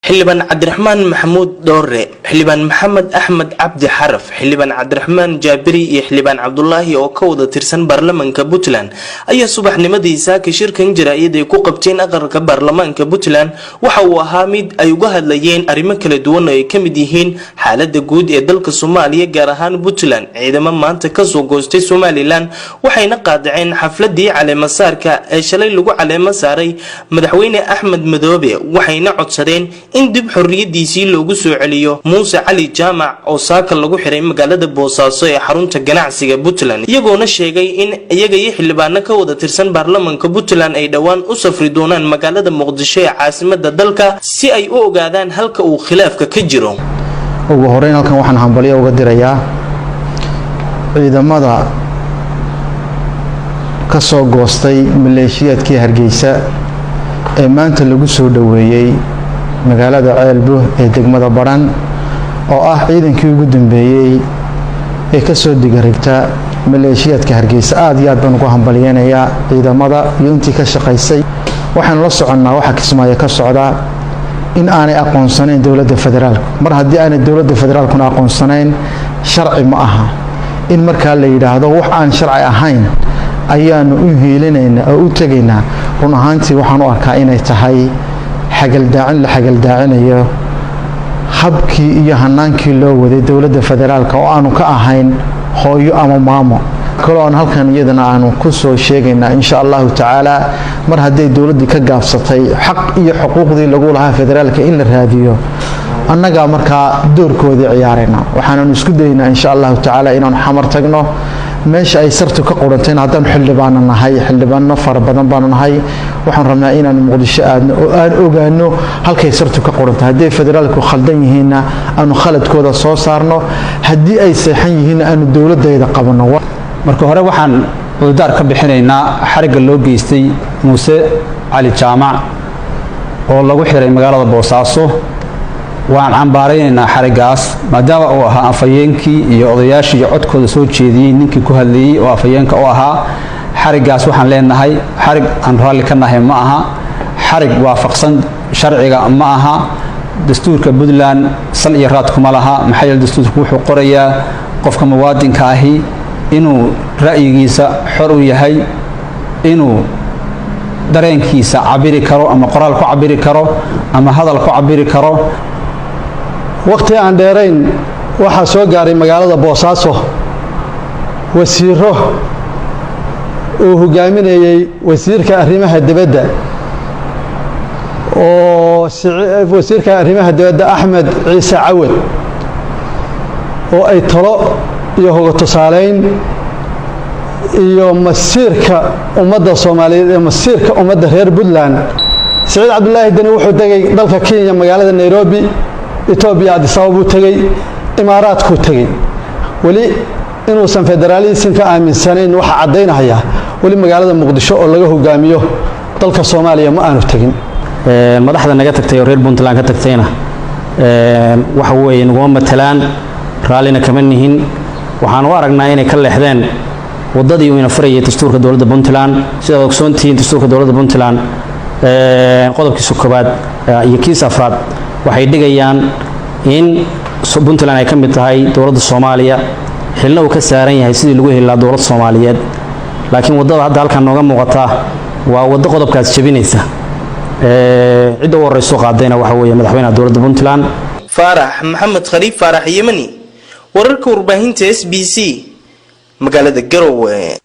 حلبان عبد الرحمن محمود دوري حلبان محمد أحمد عبد حرف حلبان عبد الرحمن جابري حلبان عبد الله oo ka wada tirsan baarlamaanka Puntland ayaa subaxnimadiisa ka shirkan jaraa'id ay ku qabteen aqalka baarlamaanka Puntland waxa uu ahaa mid ay uga hadlayeen arrimo kala duwan oo ay ka mid yihiin xaaladda guud ee dalka Soomaaliya gaar ahaan Puntland ciidamo maanta ka soo goostay Somaliland waxayna qaadaceen xafladii caleema saarka ee shalay lagu caleema saaray madaxweyne Axmed Madoobe waxayna codsadeen in dib xorriyadiisii loogu soo celiyo Muuse Cali Jaamac oo saaka lagu xiray magaalada Boosaaso ee xarunta ganacsiga Puntland iyagoona sheegay in iyaga iyo xildhibaano ka wada tirsan baarlamaanka Puntland ay dhawaan u safri doonaan magaalada Muqdisho ee caasimadda dalka si ay u ogaadaan halka uu khilaafka ka jiro. ugu horeyn halkan waxaan hambaliyo uga dirayaa ciidamada ka soo goostay maleeshiyadkii Hargeysa ee maanta lagu soo dhaweeyay magaalada Ceelbo ee degmada Baran oo ah ciidankii ugu dambeeyay ee ka soo digarigta maleeshiyadka Hargeysa aad iyo aad baan ugu hambaliyeenayaa ciidamada iyo intii ka shaqeysay waxaan la soconaa waxa Kismaayo ka socda in aanay aqoonsanayn dawladda federaalka mar haddii aanay dawladda federaalkuna aqoonsanayn sharci ma aha in marka la yiraahdo wax aan sharci ahayn ayaanu u heelinaynaa oo u tagaynaa run ahaantii waxaan u arkaa inay tahay xagaldaacinayo habkii iyo hanaankii loo waday dawladda federaalka oo aanu ka ahayn hooyo ama maamo kale oo halkan iyadana aanu ku soo sheegaynaa insha Allah taala mar haddii dawladdu ka gaabsatay xaq iyo xuquuqdii lagu lahaa federaalka in la raadiyo annaga marka doorkoodii ciyaarayna waxaan isku daynaa insha Allah taala inaan xamar tagno meesha ay sartu ka qoranteen haddaan xildhibaano fara badan baan nahay waxaan rabnaa inaan Muqdisho aadno oo aan ogaano halkay sartu ka qorantay haddii federaalku khaldan yihiin aanu khaladkooda soo saarno haddii ay saxan yihiin aanu dawladdeeda qabano marka hore waxaan cudurdaar ka bixinaynaa xariga loo geystay Muuse Cali Jaamac oo lagu xiray magaalada Boosaaso waan cambaaraynaa xarigaas maadaama uu ahaa afayeenkii iyo odayaashii codkooda soo jeediyay ninkii ku hadlayay oo afayeenka oo ahaa xarigaas waxaan leenahay xarig aan raali ka nahay ma aha xarig waafaqsan sharciga ma aha dastuurka Puntland sal iyo raad kuma laha maxay dastuurku wuxuu qorayaa qofka muwaadinka ahi inuu ra'yigiisa xor u yahay inuu dareenkiisa cabiri karo ama qoraal ku cabiri karo ama hadal ku cabiri karo waqti aan dheerayn waxa soo gaaray magaalada Boosaaso wasiiro oo hogaaminayay wasiirka arrimaha dibadda Axmed Ciise Cawad oo ay talo iyo hoga tusaaleyn iyo masiirka ummadda Soomaaliyeed ee masiirka ummadda reer Puntland Saciid Cabdullaahi Dani wuxuu tagay dalka Kenya magaalada Nairobi Ethiopia Addis Ababa tagay Imaaraadku tagay wali inuu san federalism ka aaminsanayn waxa cadeynaya wali magaalada Muqdisho oo laga hogaamiyo dalka Soomaaliya ma aanu tagin madaxda naga tagtay reer Puntland ka tagtayna waxa weeyeen uga matalaan raalina kama nihin waxaan u aragnaa inay ka leexdeen wadadii uu ina farayay dastuurka dawladda Puntland sida ogsoontiin dastuurka dawladda Puntland qodobkiisa koobaad iyo kiisa afraad waxay dhigayaan in Puntland ay ka mid tahay dawladda Soomaaliya xilna uu ka saaran yahay sidii lagu helaa dawladda Soomaaliyeed laakiin wadada hadda halkan nooga muuqata waa wada qodobkaas jabinaysa cid u warayso qaadayna waxa weeye madaxweynaha dawladda Puntland Farax Maxamed Khaliif Farax Yemani wararka warbaahinta SBC magaalada Garowe.